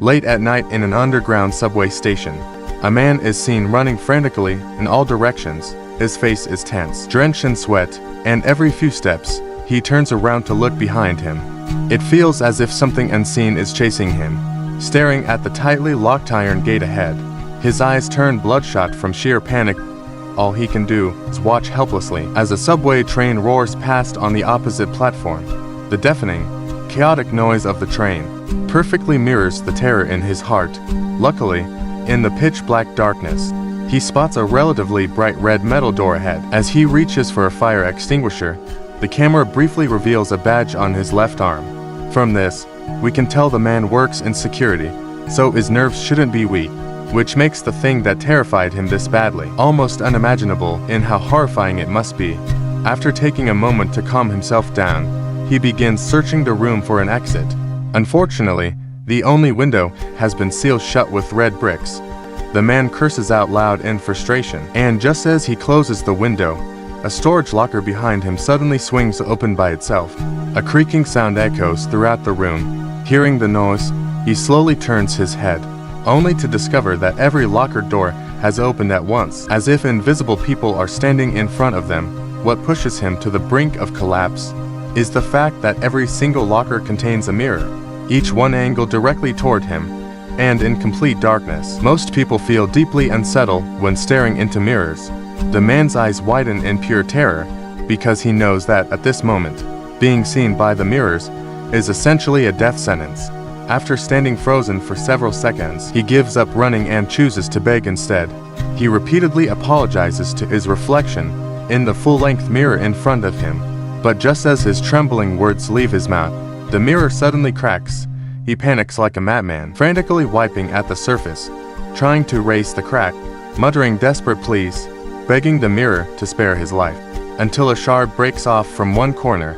Late at night in an underground subway station, a man is seen running frantically in all directions. His face is tense, drenched in sweat, and every few steps, he turns around to look behind him. It feels as if something unseen is chasing him, staring at the tightly locked iron gate ahead. His eyes turn bloodshot from sheer panic. All he can do is watch helplessly as a subway train roars past on the opposite platform. The deafening, chaotic noise of the train perfectly mirrors the terror in his heart. Luckily, in the pitch-black darkness, he spots a relatively bright red metal door ahead. As he reaches for a fire extinguisher, the camera briefly reveals a badge on his left arm. From this, we can tell the man works in security, so his nerves shouldn't be weak, which makes the thing that terrified him this badly almost unimaginable in how horrifying it must be. After taking a moment to calm himself down, he begins searching the room for an exit. Unfortunately, the only window has been sealed shut with red bricks. The man curses out loud in frustration, and just as he closes the window, a storage locker behind him suddenly swings open by itself. A creaking sound echoes throughout the room. Hearing the noise, he slowly turns his head, only to discover that every locker door has opened at once, as if invisible people are standing in front of them. What pushes him to the brink of collapse is the fact that every single locker contains a mirror, each one angled directly toward him, and in complete darkness. Most people feel deeply unsettled when staring into mirrors. The man's eyes widen in pure terror, because he knows that at this moment, being seen by the mirrors is essentially a death sentence. After standing frozen for several seconds, he gives up running and chooses to beg instead. He repeatedly apologizes to his reflection in the full-length mirror in front of him, but just as his trembling words leave his mouth, the mirror suddenly cracks. He panics like a madman, frantically wiping at the surface, trying to erase the crack, muttering desperate pleas, begging the mirror to spare his life, until a shard breaks off from one corner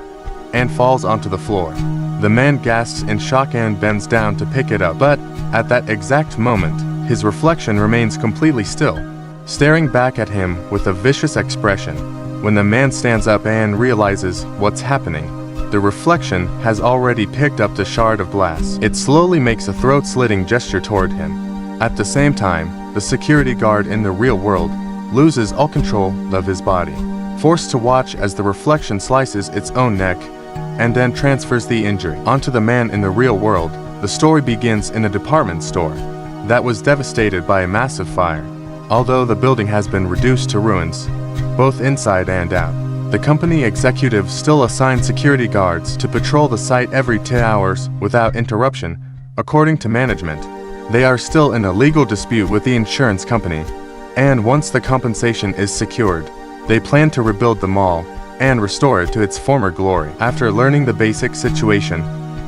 and falls onto the floor. The man gasps in shock and bends down to pick it up, but at that exact moment, his reflection remains completely still, staring back at him with a vicious expression. When the man stands up and realizes what's happening, the reflection has already picked up the shard of glass. It slowly makes a throat-slitting gesture toward him. At the same time, the security guard in the real world loses all control of his body, forced to watch as the reflection slices its own neck and then transfers the injury onto the man in the real world. The story begins in a department store that was devastated by a massive fire. Although the building has been reduced to ruins, both inside and out, the company executives still assign security guards to patrol the site every 10 hours without interruption. According to management, they are still in a legal dispute with the insurance company, and once the compensation is secured, they plan to rebuild the mall and restore it to its former glory. After learning the basic situation,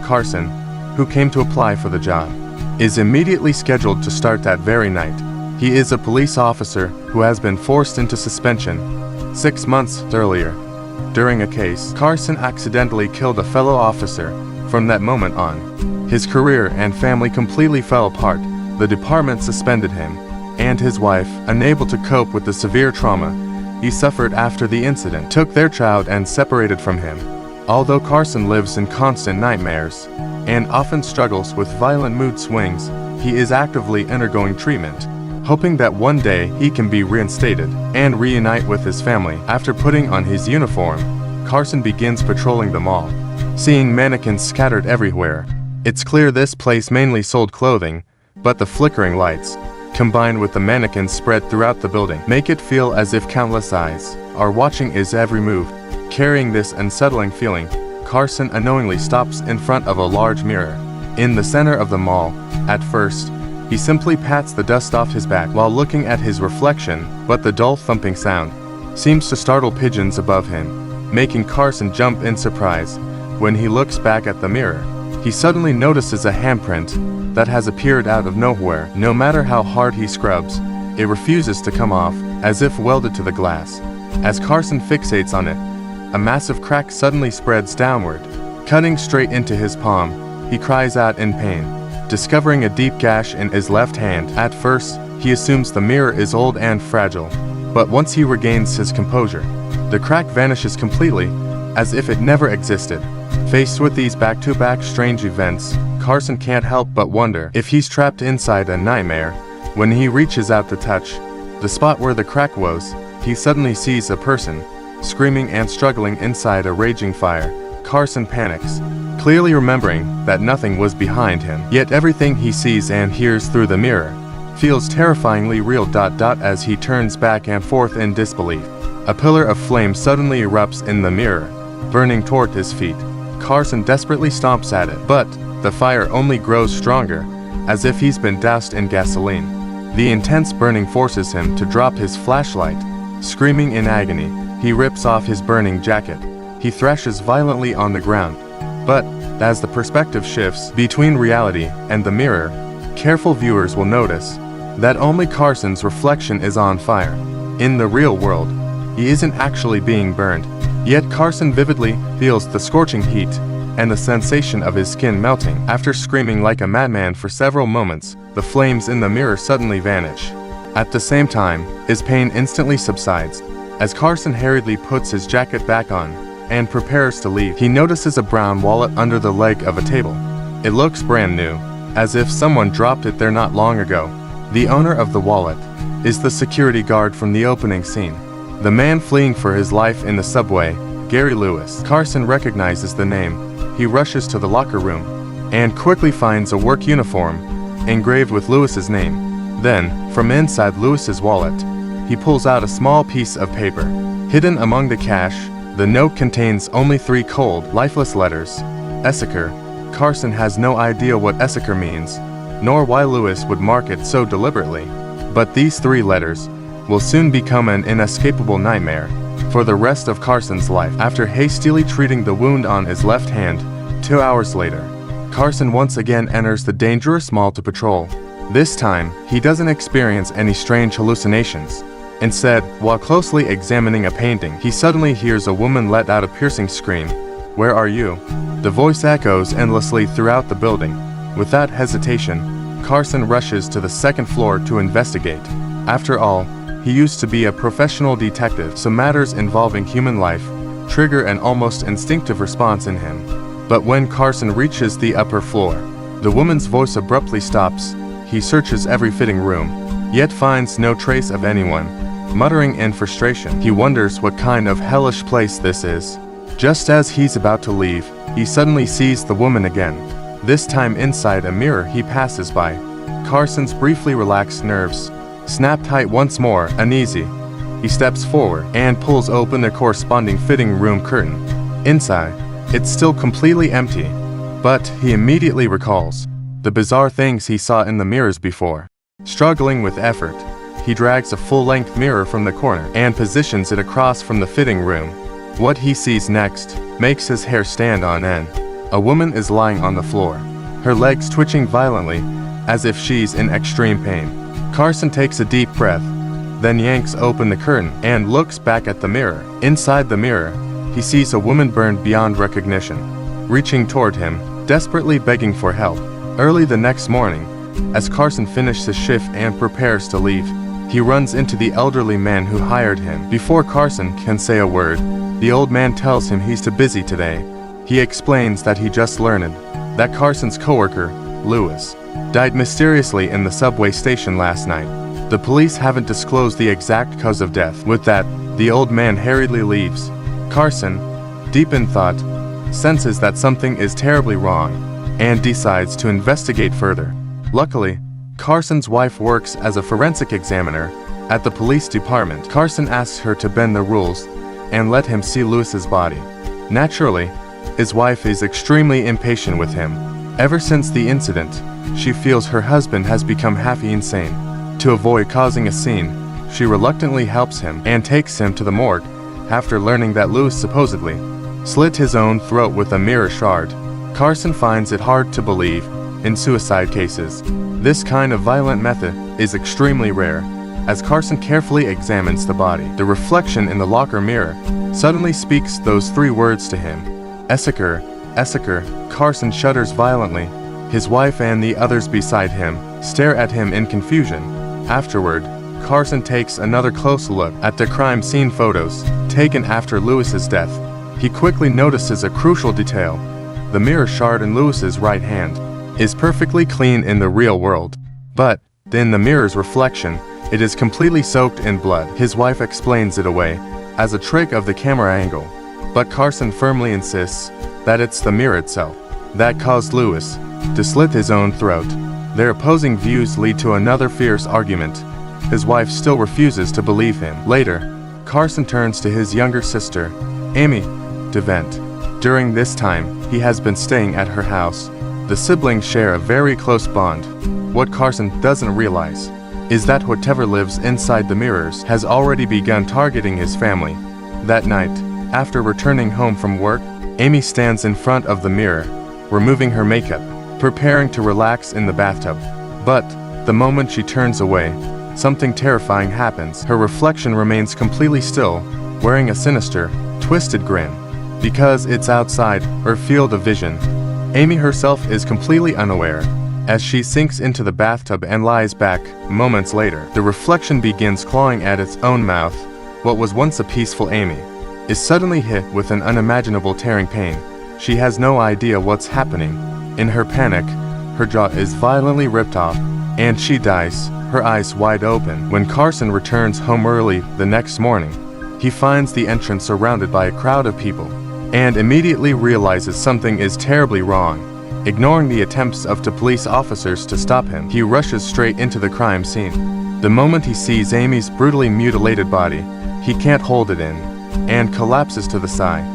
Carson, who came to apply for the job, is immediately scheduled to start that very night. He is a police officer who has been forced into suspension 6 months earlier. During a case, Carson accidentally killed a fellow officer. From that moment on, his career and family completely fell apart. The department suspended him, and his wife, unable to cope with the severe trauma he suffered after the incident, took their child and separated from him. Although Carson lives in constant nightmares and often struggles with violent mood swings, he is actively undergoing treatment, hoping that one day he can be reinstated and reunite with his family. After putting on his uniform, Carson begins patrolling the mall, seeing mannequins scattered everywhere. It's clear this place mainly sold clothing, but the flickering lights, combined with the mannequins spread throughout the building, make it feel as if countless eyes are watching his every move. Carrying this unsettling feeling, Carson unknowingly stops in front of a large mirror in the center of the mall. At first, he simply pats the dust off his back while looking at his reflection, but the dull thumping sound seems to startle pigeons above him, making Carson jump in surprise. When he looks back at the mirror, he suddenly notices a handprint that has appeared out of nowhere. No matter how hard he scrubs, it refuses to come off, as if welded to the glass. As Carson fixates on it, a massive crack suddenly spreads downward, cutting straight into his palm. He cries out in pain, discovering a deep gash in his left hand. At first, he assumes the mirror is old and fragile, but once he regains his composure, the crack vanishes completely, as if it never existed. Faced with these back-to-back strange events, Carson can't help but wonder if he's trapped inside a nightmare. When he reaches out to touch the spot where the crack was, he suddenly sees a person screaming and struggling inside a raging fire. Carson panics, clearly remembering that nothing was behind him. Yet everything he sees and hears through the mirror feels terrifyingly real. As he turns back and forth in disbelief, a pillar of flame suddenly erupts in the mirror, burning toward his feet. Carson desperately stomps at it, but the fire only grows stronger, as if he's been doused in gasoline. The intense burning forces him to drop his flashlight. Screaming in agony, he rips off his burning jacket. He thrashes violently on the ground. But as the perspective shifts between reality and the mirror, careful viewers will notice that only Carson's reflection is on fire. In the real world, he isn't actually being burned. Yet Carson vividly feels the scorching heat and the sensation of his skin melting. After screaming like a madman for several moments, the flames in the mirror suddenly vanish. At the same time, his pain instantly subsides. As Carson hurriedly puts his jacket back on and prepares to leave, he notices a brown wallet under the leg of a table. It looks brand new, as if someone dropped it there not long ago. The owner of the wallet is the security guard from the opening scene, the man fleeing for his life in the subway, Gary Lewis. Carson recognizes the name. He rushes to the locker room and quickly finds a work uniform engraved with Lewis's name. Then, from inside Lewis's wallet, he pulls out a small piece of paper. Hidden among the cash, the note contains only 3 cold, lifeless letters. Essacre. Carson has no idea what Essacre means, nor why Lewis would mark it so deliberately. But these 3 letters will soon become an inescapable nightmare for the rest of Carson's life. After hastily treating the wound on his left hand, 2 hours later, Carson once again enters the dangerous mall to patrol. This time, he doesn't experience any strange hallucinations. Instead, while closely examining a painting, he suddenly hears a woman let out a piercing scream. "Where are you?" The voice echoes endlessly throughout the building. Without hesitation, Carson rushes to the 2nd floor to investigate. After all, he used to be a professional detective, so matters involving human life trigger an almost instinctive response in him. But when Carson reaches the upper floor, the woman's voice abruptly stops. He searches every fitting room, yet finds no trace of anyone. Muttering in frustration, he wonders what kind of hellish place this is. Just as he's about to leave, he suddenly sees the woman again, this time inside a mirror he passes by. Carson's briefly relaxed nerves snap tight once more, uneasy. He steps forward and pulls open the corresponding fitting room curtain. Inside, it's still completely empty, but he immediately recalls the bizarre things he saw in the mirrors before. Struggling with effort, he drags a full-length mirror from the corner and positions it across from the fitting room. What he sees next makes his hair stand on end. A woman is lying on the floor, her legs twitching violently as if she's in extreme pain. Carson takes a deep breath, then yanks open the curtain and looks back at the mirror. Inside the mirror, he sees a woman burned beyond recognition, reaching toward him, desperately begging for help. Early the next morning, as Carson finishes his shift and prepares to leave, he runs into the elderly man who hired him. Before Carson can say a word, the old man tells him he's too busy today. He explains that he just learned that Carson's coworker, Lewis, died mysteriously in the subway station last night. The police haven't disclosed the exact cause of death. With that, the old man hurriedly leaves. Carson, deep in thought, senses that something is terribly wrong and decides to investigate further. Luckily, Carson's wife works as a forensic examiner at the police department. Carson asks her to bend the rules and let him see Lewis's body. Naturally, his wife is extremely impatient with him. Ever since the incident, she feels her husband has become half insane. To avoid causing a scene, she reluctantly helps him and takes him to the morgue after learning that Lewis supposedly slit his own throat with a mirror shard. Carson finds it hard to believe in suicide cases. This kind of violent method is extremely rare. As Carson carefully examines the body, the reflection in the locker mirror suddenly speaks those 3 words to him. Essacre, Essacre. Carson shudders violently. His wife and the others beside him stare at him in confusion. Afterward, Carson takes another close look at the crime scene photos taken after Lewis's death. He quickly notices a crucial detail: the mirror shard in Lewis's right hand. is perfectly clean in the real world. But, in the mirror's reflection, it is completely soaked in blood. His wife explains it away as a trick of the camera angle, but Carson firmly insists that it's the mirror itself that caused Lewis to slit his own throat. Their opposing views lead to another fierce argument. His wife still refuses to believe him. Later, Carson turns to his younger sister, Amy, to vent. During this time, he has been staying at her house. The siblings share a very close bond. What Carson doesn't realize is that whatever lives inside the mirrors has already begun targeting his family. That night, after returning home from work, Amy stands in front of the mirror, removing her makeup, preparing to relax in the bathtub. But, the moment she turns away, something terrifying happens. Her reflection remains completely still, wearing a sinister, twisted grin. Because it's outside her field of vision, Amy herself is completely unaware. As she sinks into the bathtub and lies back, moments later, the reflection begins clawing at its own mouth. What was once a peaceful Amy is suddenly hit with an unimaginable tearing pain. She has no idea what's happening. In her panic, her jaw is violently ripped off, and she dies, her eyes wide open. When Carson returns home early the next morning, he finds the entrance surrounded by a crowd of people, and immediately realizes something is terribly wrong. Ignoring the attempts of the police officers to stop him, he rushes straight into the crime scene. The moment he sees Amy's brutally mutilated body, he can't hold it in, and collapses to the side,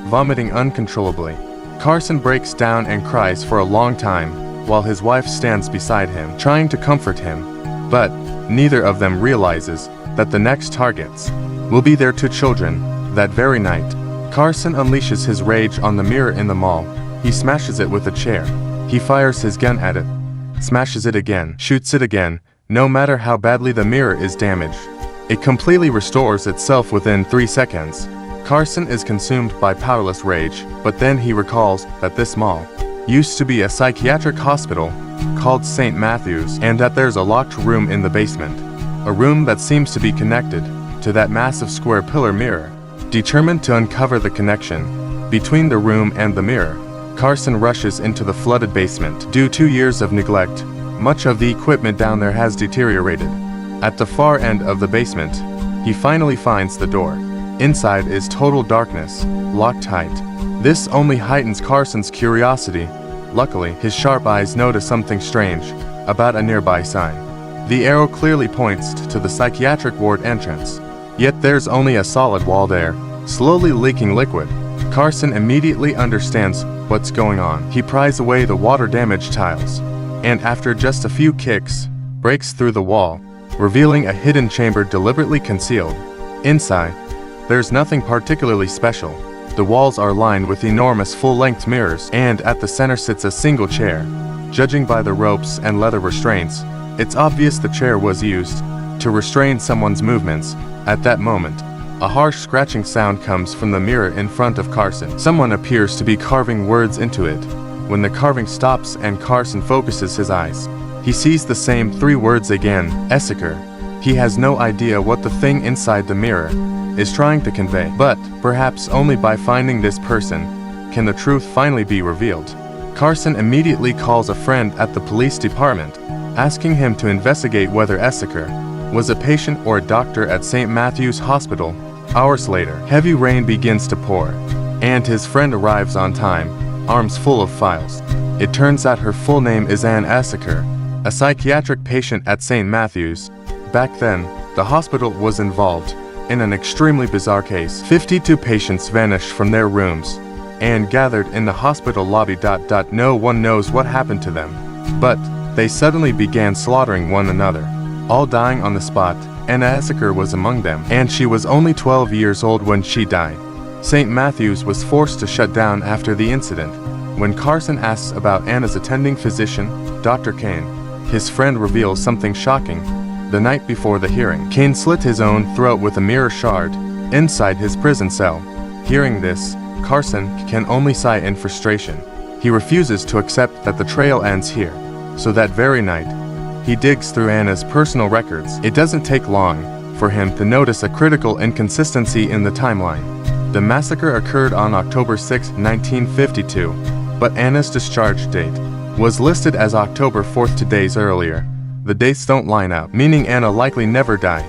vomiting uncontrollably. Carson breaks down and cries for a long time, while his wife stands beside him, trying to comfort him. But, neither of them realizes that the next targets will be their two children. That very night, Carson unleashes his rage on the mirror in the mall. He smashes it with a chair. He fires his gun at it, smashes it again, shoots it again. No matter how badly the mirror is damaged, it completely restores itself within 3 seconds. Carson is consumed by powerless rage, but then he recalls that this mall used to be a psychiatric hospital called St. Matthew's, and that there's a locked room in the basement, a room that seems to be connected to that massive square pillar mirror. Determined to uncover the connection between the room and the mirror, Carson rushes into the flooded basement. Due to years of neglect, much of the equipment down there has deteriorated. At the far end of the basement, he finally finds the door. Inside is total darkness, locked tight. This only heightens Carson's curiosity. Luckily, his sharp eyes notice something strange about a nearby sign. The arrow clearly points to the psychiatric ward entrance. Yet there's only a solid wall there, slowly leaking liquid. Carson immediately understands what's going on. He pries away the water-damaged tiles, and after just a few kicks, breaks through the wall, revealing a hidden chamber deliberately concealed. Inside, there's nothing particularly special. The walls are lined with enormous full-length mirrors, and at the center sits a single chair. Judging by the ropes and leather restraints, it's obvious the chair was used to restrain someone's movements. At that moment, a harsh scratching sound comes from the mirror in front of Carson. Someone appears to be carving words into it. When the carving stops and Carson focuses his eyes, he sees the same 3 words again, Essaker. He has no idea what the thing inside the mirror is trying to convey, but perhaps only by finding this person can the truth finally be revealed. Carson immediately calls a friend at the police department, asking him to investigate whether Essaker was a patient or a doctor at St. Matthew's Hospital. Hours later, heavy rain begins to pour, and his friend arrives on time, arms full of files. It turns out her full name is Anne Essaker, a psychiatric patient at St. Matthew's. Back then, the hospital was involved in an extremely bizarre case. 52 patients vanished from their rooms and gathered in the hospital lobby. No one knows what happened to them, but they suddenly began slaughtering one another, all dying on the spot. Anna Essaker was among them, and she was only 12 years old when she died. St. Matthew's was forced to shut down after the incident. When Carson asks about Anna's attending physician, Dr. Kane, his friend reveals something shocking. The night before the hearing, Kane slit his own throat with a mirror shard inside his prison cell. Hearing this, Carson can only sigh in frustration. He refuses to accept that the trail ends here. So that very night, he digs through Anna's personal records. It doesn't take long for him to notice a critical inconsistency in the timeline. The massacre occurred on October 6, 1952, but Anna's discharge date was listed as October 4th 2 days earlier. The dates don't line up, meaning Anna likely never died.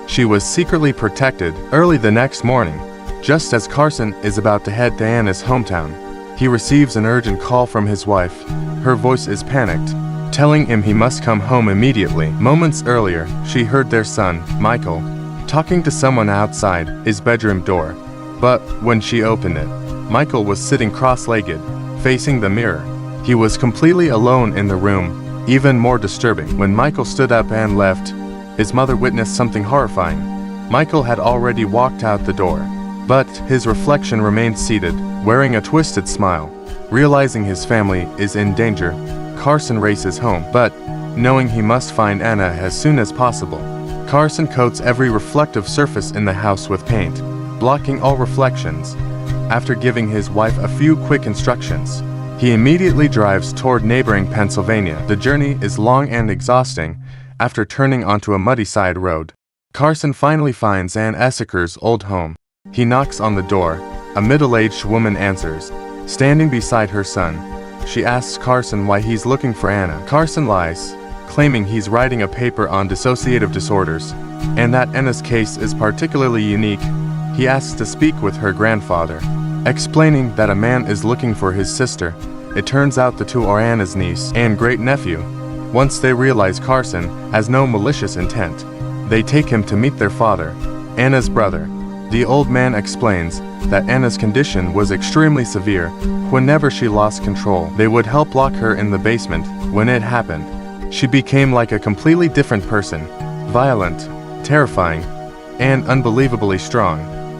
She was secretly protected. Early the next morning, just as Carson is about to head to Anna's hometown, he receives an urgent call from his wife. Her voice is panicked, telling him he must come home immediately. Moments earlier, she heard their son, Michael, talking to someone outside his bedroom door. But when she opened it, Michael was sitting cross-legged, facing the mirror. He was completely alone in the room. Even more disturbing, when Michael stood up and left, his mother witnessed something horrifying. Michael had already walked out the door, but his reflection remained seated, wearing a twisted smile. Realizing his family is in danger, Carson races home, but knowing he must find Anna as soon as possible, Carson coats every reflective surface in the house with paint, blocking all reflections. After giving his wife a few quick instructions, he immediately drives toward neighboring Pennsylvania. The journey is long and exhausting. After turning onto a muddy side road, Carson finally finds Ann Essaker's old home. He knocks on the door. A middle-aged woman answers, standing beside her son. She asks Carson why he's looking for Anna. Carson lies, claiming he's writing a paper on dissociative disorders, and that Anna's case is particularly unique. He asks to speak with her grandfather, explaining that a man is looking for his sister. It turns out the two are Anna's niece and great-nephew. Once they realize Carson has no malicious intent, they take him to meet their father, Anna's brother. The old man explains that Anna's condition was extremely severe. Whenever she lost control, they would help lock her in the basement. When it happened, she became like a completely different person, violent, terrifying, and unbelievably strong.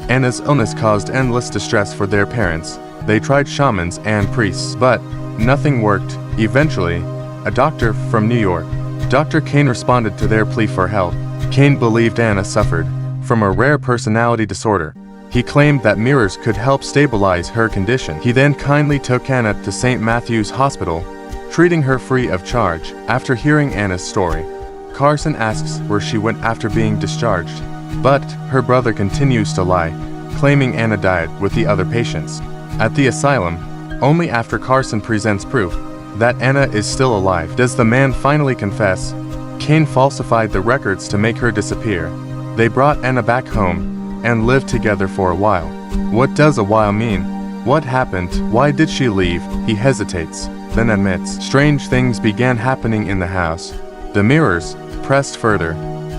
Anna's illness caused endless distress for their parents. They tried shamans and priests, but nothing worked. Eventually, a doctor from New York, Dr. Kane, responded to their plea for help. Kane believed Anna suffered from a rare personality disorder. He claimed that mirrors could help stabilize her condition. He then kindly took Anna to St. Matthew's Hospital, treating her free of charge. After hearing Anna's story, Carson asks where she went after being discharged, but her brother continues to lie, claiming Anna died with the other patients at the asylum. Only after Carson presents proof that Anna is still alive does the man finally confess. Kane falsified the records to make her disappear. They brought Anna back home and lived together for a while. What does a while mean? What happened? Why did she leave? He hesitates, then admits. Strange things began happening in the house. The mirrors pressed further.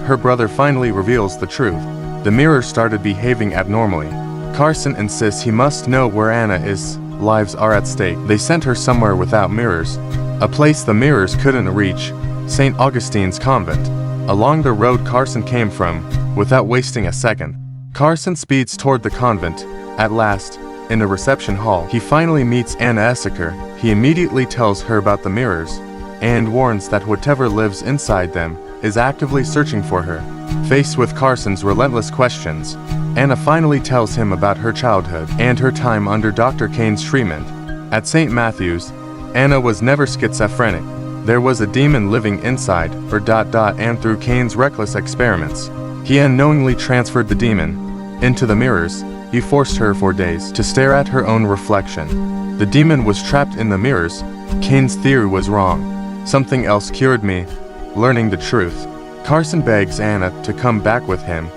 Her brother finally reveals the truth. The mirrors started behaving abnormally. Carson insists he must know where Anna is. Lives are at stake. They sent her somewhere without mirrors, a place the mirrors couldn't reach, St. Augustine's Convent. Along the road Carson came from, without wasting a second, Carson speeds toward the convent. At last, in a reception hall, he finally meets Anna Essaker. He immediately tells her about the mirrors, and warns that whatever lives inside them is actively searching for her. Faced with Carson's relentless questions, Anna finally tells him about her childhood and her time under Dr. Kane's treatment. At St. Matthew's, Anna was never schizophrenic. There was a demon living inside her. And through Kane's reckless experiments, he unknowingly transferred the demon into the mirrors. He forced her for days to stare at her own reflection. The demon was trapped in the mirrors. Kane's theory was wrong. Something else cured me. Learning the truth, Carson begs Anna to come back with him.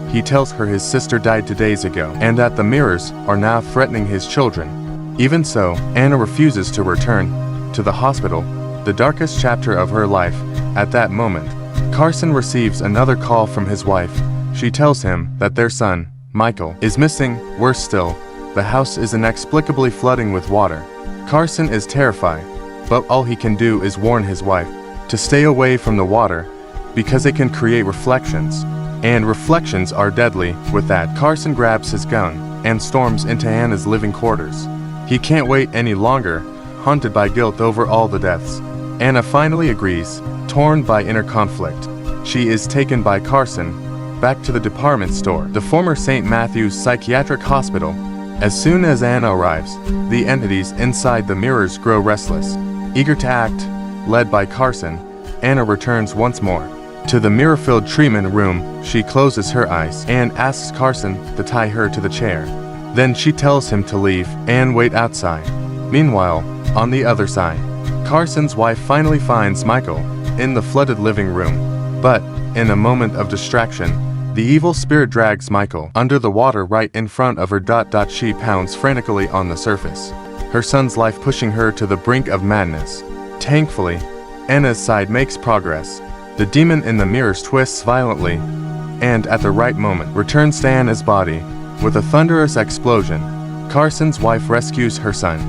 He tells her his sister died 2 days ago and that the mirrors are now threatening his children. Even so, Anna refuses to return to the hospital, the darkest chapter of her life. At that moment, Carson receives another call from his wife. She tells him that their son, Michael, is missing. Worse still, the house is inexplicably flooding with water. Carson is terrified, but all he can do is warn his wife to stay away from the water because it can create reflections, and reflections are deadly. With that, Carson grabs his gun and storms into Anna's living quarters. He can't wait any longer, haunted by guilt over all the deaths. Anna finally agrees, torn by inner conflict. She is taken by Carson back to the department store, the former St. Matthew's Psychiatric Hospital. As soon as Anna arrives, the entities inside the mirrors grow restless, eager to act. Led by Carson, Anna returns once more to the mirror-filled treatment room. She closes her eyes and asks Carson to tie her to the chair. Then she tells him to leave and wait outside. Meanwhile, on the other side, Carson's wife finally finds Michael in the flooded living room. But, in a moment of distraction, the evil spirit drags Michael under the water right in front of her. She pounds frantically on the surface, her son's life pushing her to the brink of madness. Thankfully, Anna's side makes progress. The demon in the mirrors twists violently, and at the right moment returns to Anna's body. With a thunderous explosion, Carson's wife rescues her son.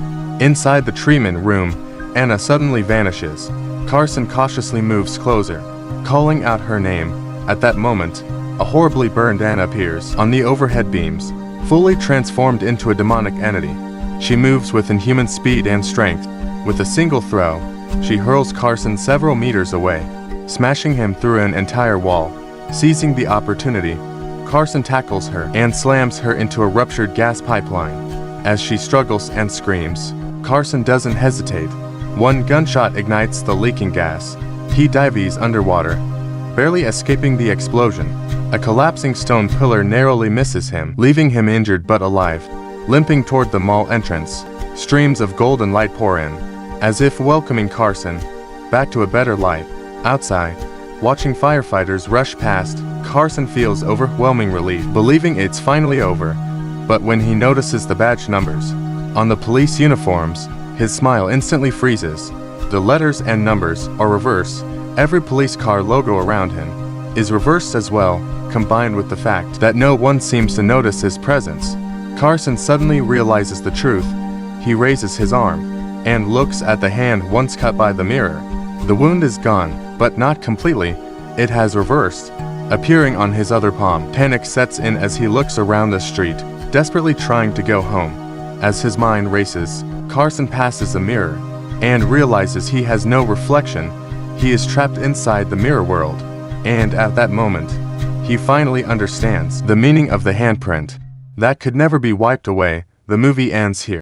Inside the treatment room, Anna suddenly vanishes. Carson cautiously moves closer, calling out her name. At that moment, a horribly burned Anna appears on the overhead beams, fully transformed into a demonic entity. She moves with inhuman speed and strength. With a single throw, she hurls Carson several meters away, smashing him through an entire wall. Seizing the opportunity, Carson tackles her and slams her into a ruptured gas pipeline. As she struggles and screams, Carson doesn't hesitate. One gunshot ignites the leaking gas. He dives underwater, barely escaping the explosion. A collapsing stone pillar narrowly misses him, leaving him injured but alive. Limping toward the mall entrance, streams of golden light pour in, as if welcoming Carson back to a better life. Outside, watching firefighters rush past, Carson feels overwhelming relief, believing it's finally over. But when he notices the badge numbers on the police uniforms, his smile instantly freezes. The letters and numbers are reversed. Every police car logo around him is reversed as well, combined with the fact that no one seems to notice his presence. Carson suddenly realizes the truth. He raises his arm and looks at the hand once cut by the mirror. The wound is gone, but not completely. It has reversed, appearing on his other palm. Panic sets in as he looks around the street, desperately trying to go home. As his mind races, Carson passes a mirror and realizes he has no reflection. He is trapped inside the mirror world. And at that moment, he finally understands the meaning of the handprint that could never be wiped away. The movie ends here.